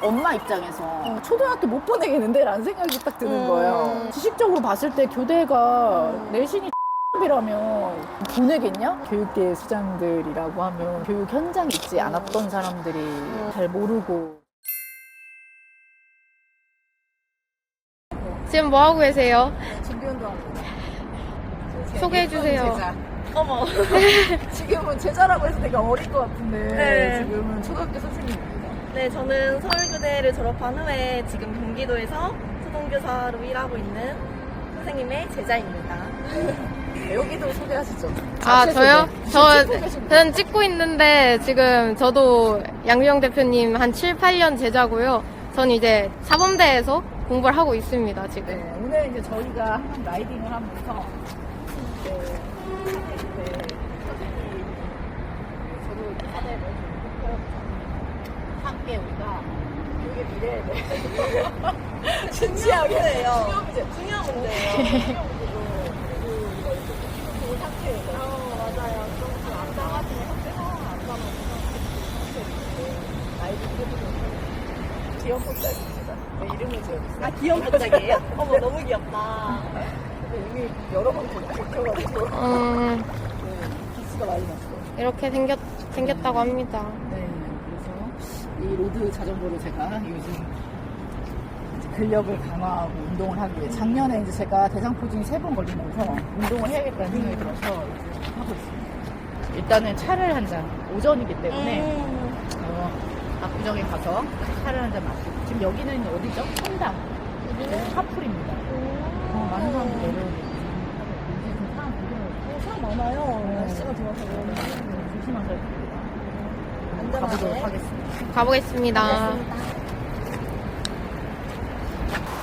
엄마 입장에서 초등학교 못 보내겠는데? 라는 생각이 딱 드는 거예요. 지식적으로 봤을 때 교대가 내신이 이라면 보내겠냐? 교육계 수장들이라고 하면 교육 현장에 있지 않았던 사람들이 잘 모르고. 지금 뭐 하고 계세요? 준비운동하고 소개해주세요. 제자. 어머. 지금은 제자라고 해서 되게 어릴 것 같은데 네. 지금은 초등학교 선생님입니다. 네, 저는 서울교대를 졸업한 후에 지금 경기도에서 초등교사로 일하고 있는 선생님의 제자입니다. 여기도 소개하시죠. 아, 자체 저요? 소개. 저는 찍고 있는데 지금 저도 양규영 대표님 한 7, 8년 제자고요. 전 이제 사범대에서 공부를 하고 있습니다, 지금. 네, 오늘 이제 저희가 한번 라이딩을 하면서 저도 사대를 함께 우리가 교육의 미래에 대해 진지하게 중요한 문제예요. 좋은 상태에서 맞아요. 좀 안당하시는 학생은 안 당하시는 라이딩 해보고 귀여운 꽃다입니다. 이름을 지어주세요. 아, 귀여운 갑자기예요? 어머, 너무 귀엽다. 근데 이미 여러 번 고쳐가지고 기스가 많이 났어요. 이렇게 생겼다고 합니다. 네, 그래서 이 로드 자전거를 제가 요즘 이제 근력을 강화하고 운동을 하기 위해 작년에 이제 제가 대장포진이 3번 걸리면서 운동을 해야겠다는 생각이 들어서 이제 하고 있습니다. 일단은 차를 한 잔, 오전이기 때문에 압구정에 가서 차를 한 잔 마시고 지금 여기는 어디죠? 청담. 여기는 카풀입니다. 많은 사람들이 내려오고 지금 사람 보고 사람 많아요. 네. 날씨가 좋아서. 조심하셔야 됩니다. 안전하게. 가보도록 하겠습니다. 가보겠습니다.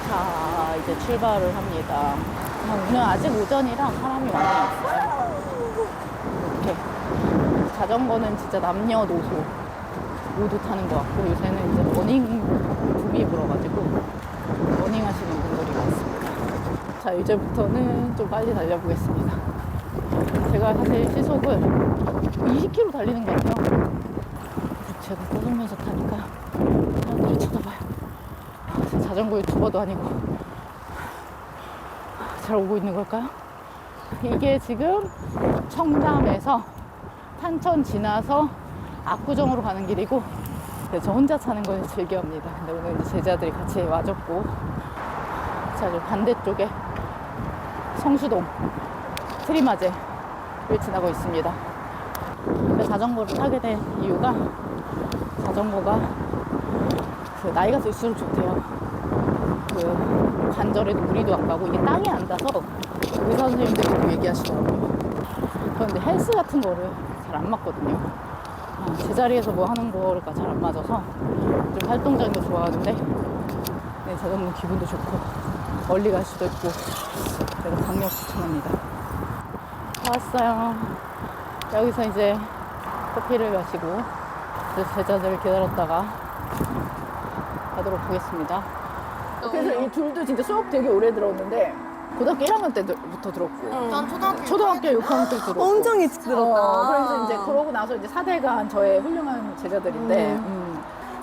자, 이제 출발을 합니다. 오늘 아직 오전이라 사람이 많이 없어요. 이렇게 자전거는 진짜 남녀노소 모두 타는 것 같고 요새는 이제 러닝 붐이 불어가지고 러닝 하시는 분들이 많습니다. 자, 이제부터는 좀 빨리 달려보겠습니다. 제가 사실 시속을 20km 달리는 것 같아요. 제가 떠들면서 타니까 사람들이 쳐다봐요. 자전거 유튜버도 아니고 잘 오고 있는 걸까요? 이게 지금 청담에서 탄천 지나서 압구정으로 가는 길이고 저 혼자 타는 건 즐겨합니다. 근데 오늘 이제 제자들이 같이 와줬고 자, 저 반대쪽에 성수동 트리마제를 지나고 있습니다. 근데 자전거를 타게 된 이유가 자전거가 그 나이가 들수록 좋대요. 그 관절에도 무리도 안 가고 이게 땅에 앉아서 의사 선생님들도 얘기하시더라고요. 그런데 헬스 같은 거를 잘 안 맞거든요. 제자리에서 뭐 하는 거가 잘 안 맞아서 좀 활동적인 거 좋아하는데 네, 자전거 기분도 좋고 멀리 갈 수도 있고 제가 강력 추천합니다. 다 왔어요. 여기서 이제 커피를 마시고 이제 제자들을 기다렸다가 가도록 하겠습니다. 그래서 이 둘도 진짜 수업 되게 오래 들었는데 고등학교 1학년 때부터 들었고 전 초등학교 6학년 때 들었고 엄청 일찍 들었다. 그래서 이제 그러고 나서 이제 4대가 저의 훌륭한 제자들인데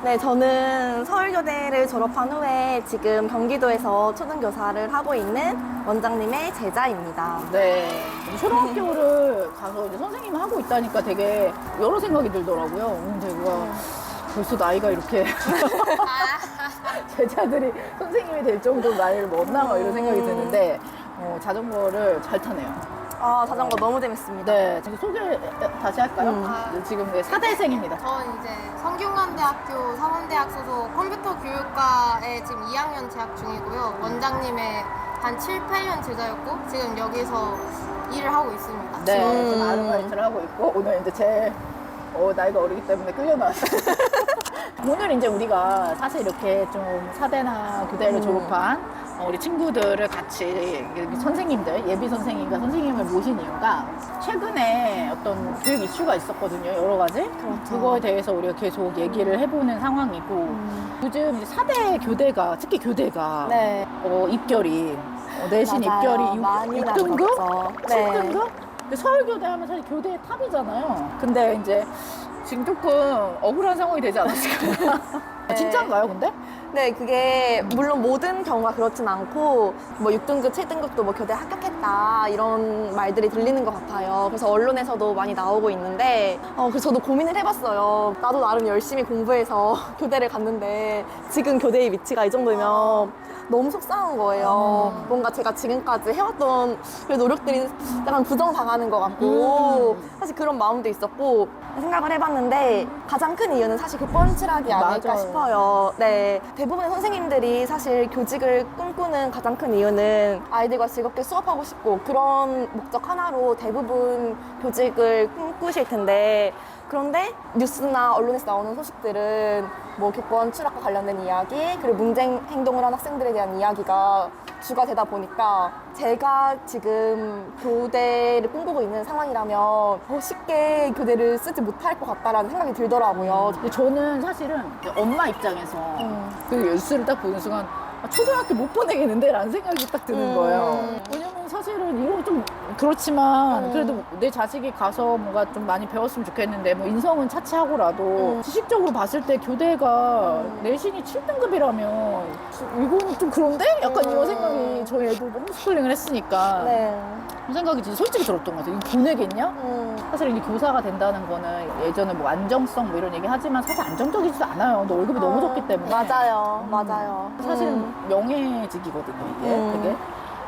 네, 저는 서울교대를 졸업한 후에 지금 경기도에서 초등교사를 하고 있는 원장님의 제자입니다. 네. 초등학교를 가서 이제 선생님 하고 있다니까 되게 여러 생각이 들더라고요. 근데 우와, 벌써 나이가 이렇게 제자들이 선생님이 될 정도로 나이를 먹나 막 이런 생각이 드는데 자전거를 잘 타네요. 아, 자전거 너무 재밌습니다. 네, 제가 소개 다시 할까요? 지금 4대생입니다. 전 이제 성균관대학교 사범대학 소속 컴퓨터 교육과에 지금 2학년 재학 중이고요. 원장님의 한 7, 8년 제자였고 지금 여기서 일을 하고 있습니다. 네, 지금 아르바이트를 하고 있고 오늘 이제 제 나이가 어리기 때문에 끌려 나왔어요. 오늘 이제 우리가 사실 이렇게 좀 사대나 교대를 졸업한 우리 친구들을 같이 선생님들, 예비 선생님과 선생님을 모신 이유가 최근에 어떤 교육 이슈가 있었거든요. 여러 가지. 그렇죠. 그거에 대해서 우리가 계속 얘기를 해보는 상황이고 요즘 이제 4대 교대가, 특히 교대가 네. 입결이 내신 맞아요. 입결이 많이 6등급? 나눠졌죠. 네. 7등급? 서울교대 하면 사실 교대 탑이잖아요. 근데 이제 지금 조금 억울한 상황이 되지 않았을까. 아, 진짜인가요, 근데? 네, 그게 물론 모든 경우가 그렇진 않고 뭐 6등급, 7등급도 뭐 교대 합격했다 이런 말들이 들리는 것 같아요. 그래서 언론에서도 많이 나오고 있는데 그래서 저도 고민을 해봤어요. 나도 나름 열심히 공부해서 교대를 갔는데 지금 교대의 위치가 이 정도면 너무 속상한 거예요. 뭔가 제가 지금까지 해왔던 그 노력들이 약간 부정당하는 것 같고 사실 그런 마음도 있었고 생각을 해봤는데 가장 큰 이유는 사실 교권 추락이 아닐까 맞아요. 싶어요. 네, 대부분의 선생님들이 사실 교직을 꿈꾸는 가장 큰 이유는 아이들과 즐겁게 수업하고 싶고 그런 목적 하나로 대부분 교직을 꿈꾸실 텐데 그런데 뉴스나 언론에서 나오는 소식들은 뭐 교권 추락과 관련된 이야기 그리고 문쟁 행동을 한 학생들에 대한 이야기가 주가 되다 보니까 제가 지금 교대를 꿈꾸고 있는 상황이라면 쉽게 교대를 쓰지 못할 것 같다라는 생각이 들더라고요. 근데 저는 사실은 엄마 입장에서 그 뉴스를 딱 보는 순간 아, 초등학교 못 보내겠는데? 라는 생각이 딱 드는 거예요. 왜냐면 사실은 이런 좀 그렇지만 그래도 내 자식이 가서 뭔가 좀 많이 배웠으면 좋겠는데 뭐 인성은 차치하고라도 지식적으로 봤을 때 교대가 내신이 7등급이라면 이거는 좀 그런데? 약간 이런 생각이 저희 애들 너무 스쿨링을 했으니까 네. 그런 생각이 진짜 솔직히 들었던 것 같아요. 이거 보내겠냐? 사실 이제 교사가 된다는 거는 예전에 뭐 안정성 뭐 이런 얘기 하지만 사실 안정적이지도 않아요. 너 월급이 너무 적기 때문에. 맞아요. 맞아요. 사실은 명예직이거든요, 이게 되게.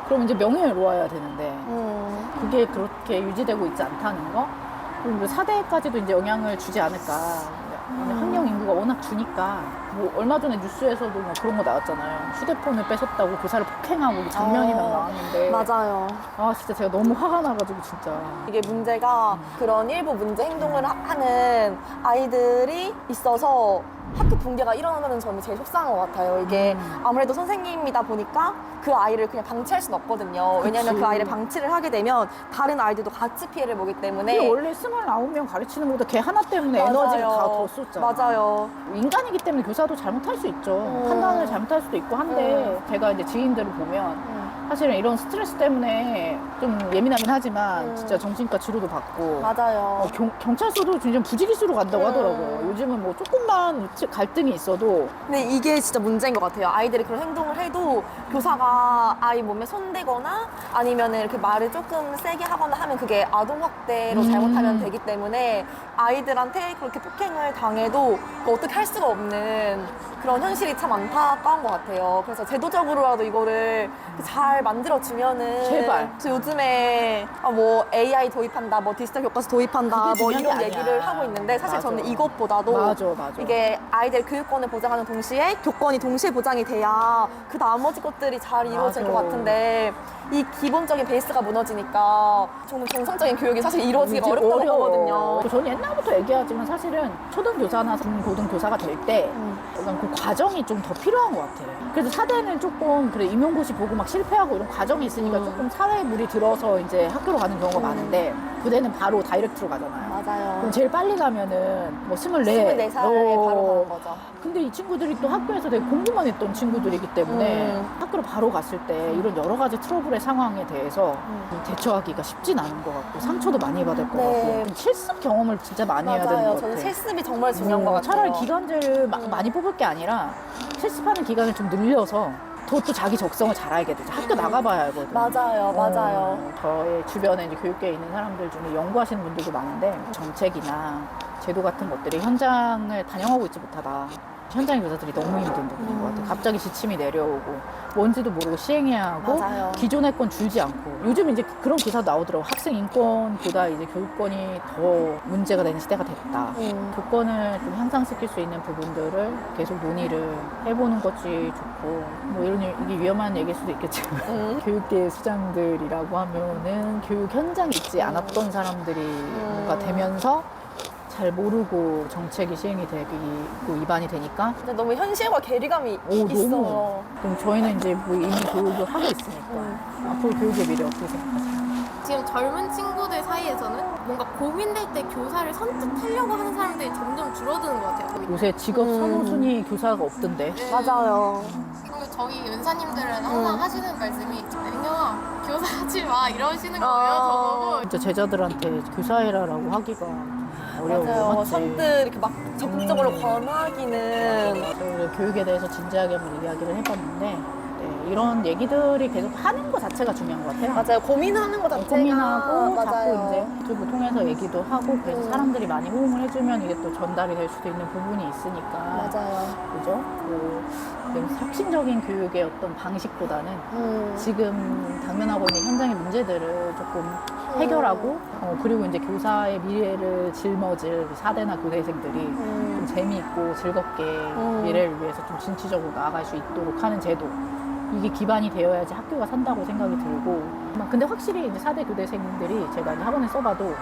그럼 이제 명예를 놓아야 되는데 그게 그렇게 유지되고 있지 않다는 거? 그리고 4대까지도 이제 영향을 주지 않을까. 학령 인구가 워낙 주니까 뭐 얼마 전에 뉴스에서도 뭐 그런 거 나왔잖아요. 휴대폰을 뺏었다고 교사를 폭행하고 장면이 막 나왔는데 맞아요. 아 진짜 제가 너무 화가 나가지고 진짜 이게 문제가 그런 일부 문제 행동을 하는 아이들이 있어서 학교 붕괴가 일어나는 점이 제일 속상한 것 같아요. 이게 아무래도 선생님이다 보니까 그 아이를 그냥 방치할 수는 없거든요. 왜냐하면 그치. 그 아이를 방치를 하게 되면 다른 아이들도 같이 피해를 보기 때문에 근데 원래 29명 가르치는 것보다 걔 하나 때문에 에너지가 다 더 쏟잖아. 맞아요. 인간이기 때문에 교사도 잘못할 수 있죠. 판단을 잘못할 수도 있고 한데 제가 이제 지인들을 보면 사실은 이런 스트레스 때문에 좀 예민하긴 하지만 진짜 정신과 치료도 받고 맞아요. 경찰서도 진짜 부지기수로 간다고 하더라고요. 요즘은 뭐 조금만 갈등이 있어도 근데 이게 진짜 문제인 것 같아요. 아이들이 그런 행동을 해도 교사가 아이 몸에 손대거나 아니면 이렇게 말을 조금 세게 하거나 하면 그게 아동학대로 잘못하면 되기 때문에 아이들한테 그렇게 폭행을 당해도 어떻게 할 수가 없는 그런 현실이 참 안타까운 것 같아요. 그래서 제도적으로라도 이거를 잘 만들어주면은 제발. 저 요즘에 뭐 AI 도입한다, 뭐 디지털 교과서 도입한다, 그게 뭐 중요한 이런 게 얘기를 아니야. 하고 있는데 사실 맞아. 저는 이것보다도 맞아. 이게 아이들 교육권을 보장하는 동시에 교권이 동시에 보장이 돼야 그 나머지 것들이 잘 이루어질 맞아. 것 같은데 이 기본적인 베이스가 무너지니까 저는 정상적인 교육이 사실 이루어지기가 이제 어렵다고 어려워. 보거든요. 저는 옛날부터 얘기하지만 사실은 초등교사나 중고등교사가 될 때 약간 그 과정이 좀 더 필요한 것 같아요. 그래서 4대는 조금 그래 임용고시 보고 막 실패하고 이런 과정이 있으니까 조금 사회에 물이 들어서 이제 학교로 가는 경우가 많은데 9대는 바로 다이렉트로 가잖아요. 맞아요. 그럼 제일 빨리 가면은 뭐 24. 24살에 바로 가는 거죠. 근데 이 친구들이 또 학교에서 되게 공부만 했던 친구들이기 때문에 학교로 바로 갔을 때 이런 여러 가지 트러블의 상황에 대해서 대처하기가 쉽진 않은 것 같고 상처도 많이 받을 것 네. 같고 실습 경험을 진짜 많이 해야 되는 맞아요. 것 저는 같아요. 실습이 정말 중요한 것 같아요. 차라리 기간제를 많이 뽑을 게 아니라 실습하는 기간을 좀 늘려서 더 또 자기 적성을 잘 알게 되죠. 학교 나가봐야 알거든요. 맞아요. 저의 주변에 이제 교육계에 있는 사람들 중에 연구하시는 분들도 많은데 정책이나 제도 같은 것들이 현장을 반영하고 있지 못하다. 현장 교사들이 너무 힘든 부분인 것 같아요. 갑자기 지침이 내려오고 뭔지도 모르고 시행해야 하고 맞아요. 기존의 건 줄지 않고 요즘 이제 그런 기사 나오더라고요. 학생 인권보다 이제 교육권이 더 문제가 되는 시대가 됐다. 교권을 좀 향상시킬 수 있는 부분들을 계속 논의를 해보는 것이 좋고 뭐 이런 이게 위험한 얘기일 수도 있겠지만 교육계 수장들이라고 하면은 교육 현장에 있지 않았던 사람들이 뭔가 되면서 잘 모르고 정책이 시행이 되고 위반이 되니까 근데 너무 현실과 괴리감이 있어요. 너무 그럼 저희는 이제 뭐 이미 교육을 하고 있으니까 앞으로 교육의 미래 어떻게 생각하세요? 지금 젊은 친구들 사이에서는 뭔가 고민될 때 교사를 선택하려고 하는 사람들이 점점 줄어드는 것 같아요. 요새 직업 선호순위 교사가 없던데 맞아요. 그리고 저희 연사님들은 항상 하시는 말씀이 은경아 교사 하지 마 이러시는 거예요. 저보고 진짜 제자들한테 교사해라라고 하기가 어려워. 맞아요. 맞지? 선뜻 이렇게 막 적극적으로 권하기는 오늘 교육에 대해서 진지하게 한번 이야기를 해봤는데 네, 이런 얘기들이 계속 하는 것 자체가 중요한 것 같아요. 맞아요. 고민하는 것 자체가 고민하고 자꾸 맞아요. 이제 유튜브 통해서 얘기도 하고 그래서 사람들이 많이 호응을 해주면 이게 또 전달이 될 수도 있는 부분이 있으니까 맞아요. 그죠? 그 혁신적인 교육의 어떤 방식보다는 지금 당면하고 있는 현장의 문제들을 조금 해결하고 그리고 이제 교사의 미래를 짊어질 4대나 교대생들이 좀 재미있고 즐겁게 미래를 위해서 좀 진취적으로 나아갈 수 있도록 하는 제도 이게 기반이 되어야지 학교가 산다고 생각이 들고 근데 확실히 이제 4대 교대생들이 제가 이제 학원에 써봐도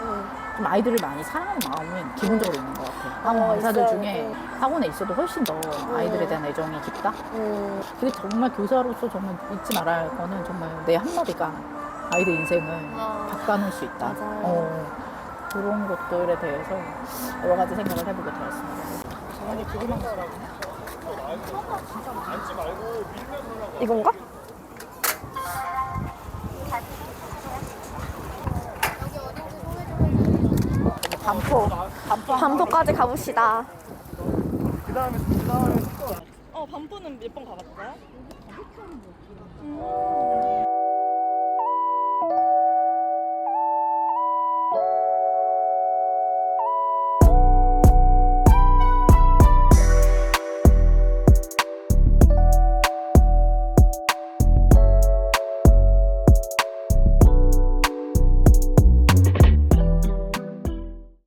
좀 아이들을 많이 사랑하는 마음은 기본적으로 있는 것 같아요. 학원 강사들 있어요. 중에 학원에 있어도 훨씬 더 아이들에 대한 애정이 깊다? 근데 정말 교사로서 정말 잊지 말아야 할 거는 정말 내 한마디가 아이들 인생을 바꿔놓을 수 있다. 맞아요. 그런 것들에 대해서 여러 가지 생각을 해보게 되었습니다. 저는 그것만 이건가? 반포까지 가봅시다. 반포는 몇 번 가봤어요?